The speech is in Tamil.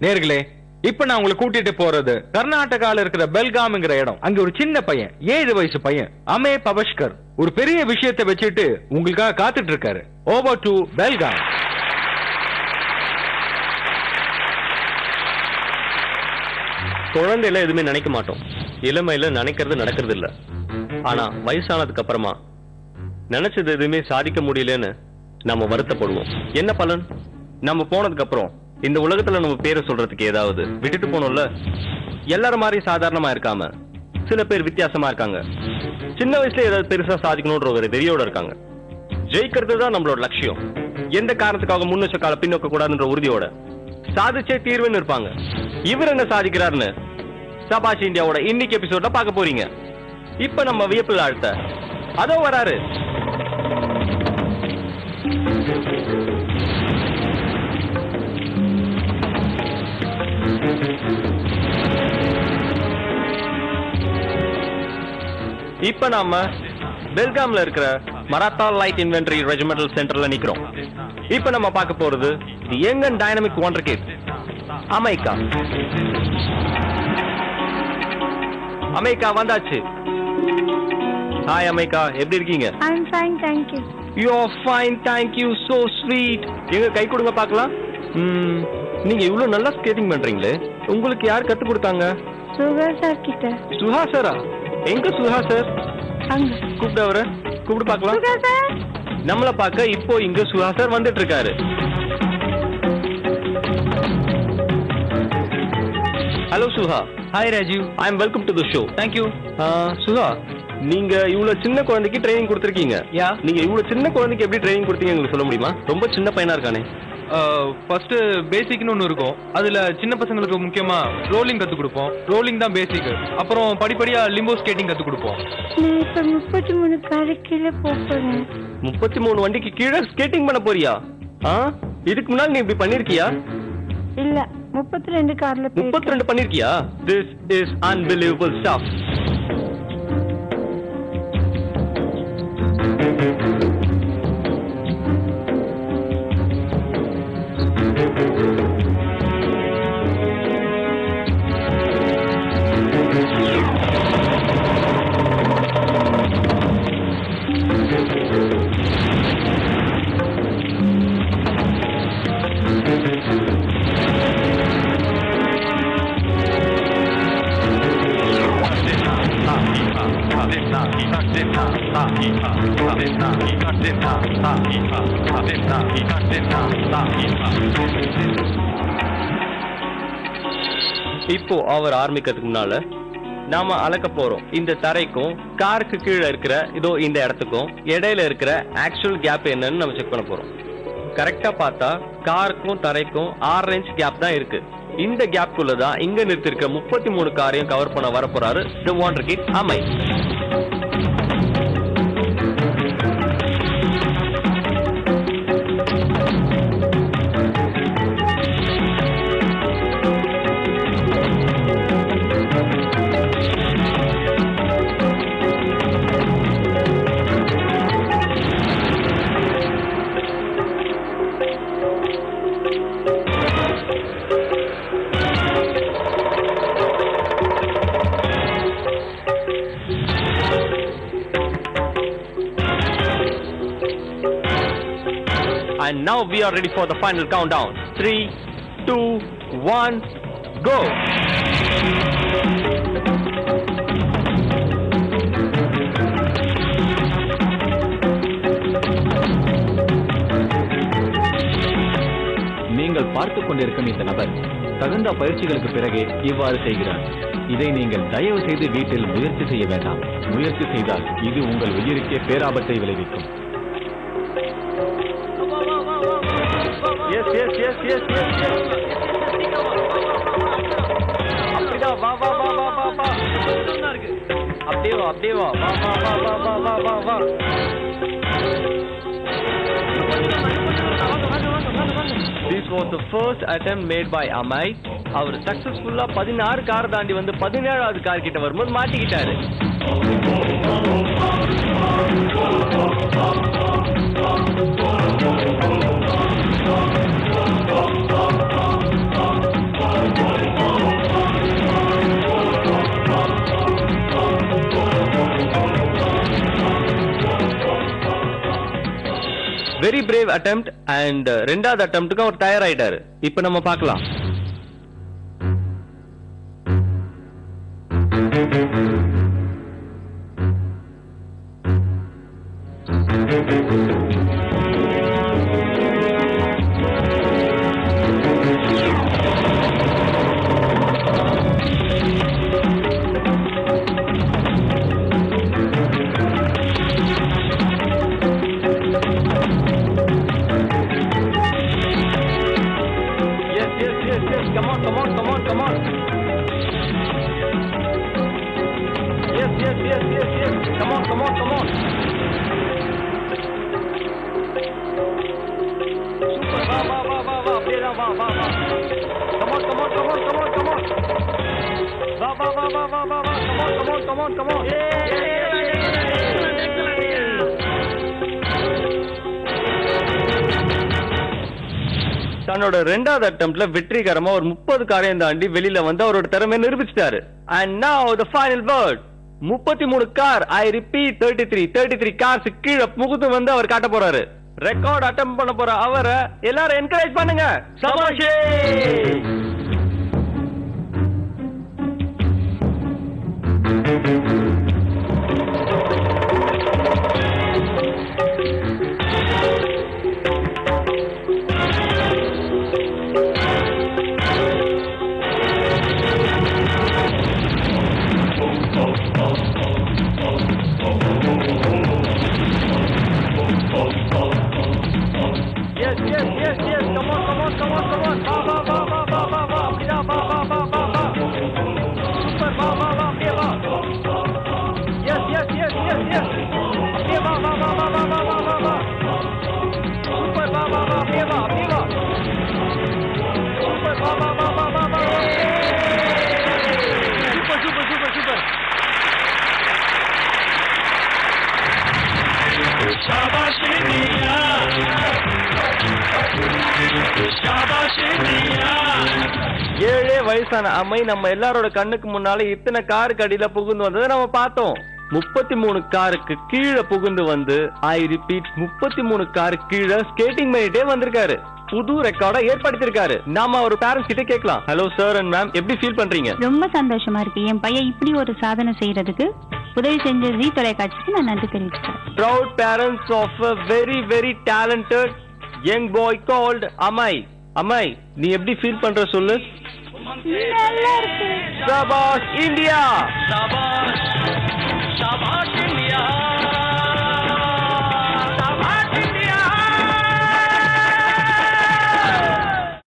நேர்களே, இப்ப நான் உங்களை கூட்டிட்டு போறது கர்நாடகால இருக்கிற பெல்காம்ங்கிற இடம். அங்க ஒரு சின்ன பையன், 7 வயசு பையன், அமே பபஷ்கர், ஒரு பெரிய விஷயத்தை வச்சுட்டு உங்களுக்காக காத்துட்டு இருக்காரு. Over to Belgaum. குழந்தையில எதுவுமே நினைக்க மாட்டோம், இளமையில நினைக்கிறது நடக்கிறது இல்ல. ஆனா வயசானதுக்கு அப்புறமா நினைச்சது எதுவுமே சாதிக்க முடியலன்னு நம்ம வருத்தப்படுவோம். என்ன பலன்? நம்ம போனதுக்கு அப்புறம் இந்த உலகத்துல நம்ம பேரை சொல்றதுக்கு ஏதாவது விட்டுட்டு போனோம்ல. எல்லாரும் மாதிரி சாதாரணமா இருக்காம சில பேர் வித்தியாசமா இருக்காங்க. சின்ன வயசுல ஏதாவது பெருசா சாதிக்கணும்ன்ற ஒரு வெறியோட இருக்காங்க. ஜெயிக்கிறது தான் நம்மளோட லட்சியம். எந்த காரணத்துக்காக முன்னோச்ச கால பின்னோக்க கூடாதுன்ற உறுதியோட சாதிச்சே தீர்வுன்னு இருப்பாங்க. இவர் என்ன சாதிக்கிறாருன்னு சபாஷ் இந்தியாவோட இன்னைக்கு எபிசோட்ல பார்க்க போறீங்க. இப்ப நம்ம வியப்பில் ஆழ்த்த அதோ வராரு. இப்ப நாம பெல்காம்ல இருக்கிற மராத்தா லைட் இன்வென்ட்ரி ரெஜிமெண்டல் சென்டர்ல நிக்கிறோம். இப்ப நம்ம பார்க்க போறது the young and dynamic wonder kid America. America வந்தாச்சு. ஹாய் அமெரிக்கா, எப்படி இருக்கீங்க? I'm fine, thank you. You're fine, thank you, so sweet. எங்க கை கொடுங்க பார்க்கலாம். நீங்க இவ்வளவு நல்லா ஸ்கேட்டிங் பண்றீங்களே, உங்களுக்கு யார் கத்து கொடுத்தாங்க? சுகா சார் கிட்ட. சுஹா சாரா? எங்க சுஹா சார்? அங்க. கூப்பிட்டு அவரை கூப்பிட்டு பார்க்கலாம். சுகா சார் நம்மள பார்க்க இப்போ இங்க சுஹா சார் வந்துட்டு இருக்காரு. Hello Suha. Hi Rajiv. I am welcome to the show. Thank you. Suha, நீங்க இவ்வளவு சின்ன குழந்தைக்கு ட்ரைனிங் கொடுத்திருக்கீங்க. நீங்க இவ்வளவு சின்ன குழந்தைக்கு எப்படி ட்ரைனிங் கொடுத்தீங்க உங்களுக்கு சொல்ல முடியுமா? ரொம்ப சின்ன பையனா இருக்கானே. ஃபர்ஸ்ட் பேசிக்னு ஒன்று இருக்கும். அதுல சின்ன பசங்களுக்கு முக்கியமா ரோலிங் கத்து கொடுப்போம். ரோலிங் தான் பேசிக். அப்புறம் படிப்படியா லிம்போ ஸ்கேட்டிங் கத்து கொடுப்போம். நான் இப்ப 33 காரு கீழே போறேன். 33 வண்டிக்கு கீழே ஸ்கேட்டிங் பண்ண போறியா? இதுக்கு முன்னாடி நீ இப்படி பண்ணிருக்கியா? இல்ல, 32 கார்ல 32 பண்ணிருக்கியா? This is unbelievable stuff. இப்போ அவர் ஆரம்பிக்கிறதுக்கு முன்னால நாம அளக்க போறோம். இந்த தரைக்கும் காருக்கு கீழே இருக்கிற இதோ இந்த இடத்துக்கும் இடையில இருக்கிற ஆக்சுவல் கேப் என்னன்னு நம்ம செக் பண்ண போறோம். கரெக்டா பார்த்தா காருக்கும் தரைக்கும் 6 இன்ச் கேப் தான் இருக்கு. இந்த கேப் குள்ளதான் இங்க நிறுத்திருக்க 33 காரையும் கவர் பண்ண வர போறாரு தி வண்டர் கிட் அமை. And now we are ready for the final countdown. 3, 2, 1, go! நீங்கள் பார்த்துக் கொண்டிருக்கும் இந்த நபர் தகுந்த பயிற்சிகளுக்கு பிறகே இவ்வாறு செய்கிறார். இதை நீங்கள் தயவு செய்து வீட்டில் முயற்சி செய்ய வேண்டாம். முயற்சி செய்தால் இது உங்கள் உயிருக்கே பேராபத்தை விளைவிக்கும். Yes, yes, yes, yes, yes, yes. அப்படிடா, வா வா வா வா வா வா. அப்படியே வா, அப்படியே வா, வா வா வா வா வா வா வா வா. This was the first attempt made by Amai. அவர் சக்சஸ்ஃபுல்லா 16 கார் தாண்டி வந்து 17வது கார் கிட்ட வரும்போது மாட்டிக்கிட்டாரு. வெரி பிரேவ் அட்டெம்ப்ட் அண்ட் ரெண்டாவது அட்டெம்ப்ட்டுக்கு அவர் தயாராயிட்டாரு. இப்ப நம்ம பார்க்கலாம். தன்னோட ரெண்டாவது அட்டெம்ப்ட்ல வெற்றிகரமா ஒரு 30 காரையும் தாண்டி வெளியில வந்து அவரோட திறமையை நிரூபிச்சிட்டாரு. And now the final word. 33 car, I repeat 33 cars கீழே புகுந்து வந்து அவர் காட்ட போறாரு. ரெக்கார்ட் அட்டெம்ப்ட் பண்ண போற அவரை எல்லாரும் என்கரேஜ் பண்ணுங்க. சபாஷே! ஏழே வயசான அம்மை நம்ம எல்லாரோட கண்ணுக்கு முன்னால இத்தனை காருக்கு அடியில புகுந்து வந்ததை நம்ம பார்த்தோம். 33 காருக்கு கீழே புகுந்து வந்து ஐ ரிப்பீட் 33 காருக்கு கீழே ஸ்கேட்டிங் பண்ணிட்டே வந்திருக்காரு. புது ரெக்கார்டை ஏற்படுத்திருக்காரு. நாம ஒரு பேரண்ட்ஸ் கிட்ட கேட்கலாம். ஹலோ சார் அண்ட் மேம், எப்படி ஃபீல் பண்றீங்க? ரொம்ப சந்தோஷமா இருக்கு. என் பையன் இப்படி ஒரு சாதனை செய்யறதுக்கு உதவி செஞ்ச ஜீ தொலைக்காட்சிக்கு நான் நன்றி தெரிவிக்கிறேன். Proud parents of a very very talented young boy called Amay. Amay, நீ எப்படி ஃபீல் பண்ற சொல்லு? நல்லா இருக்கு. சபாஷ் இந்தியா!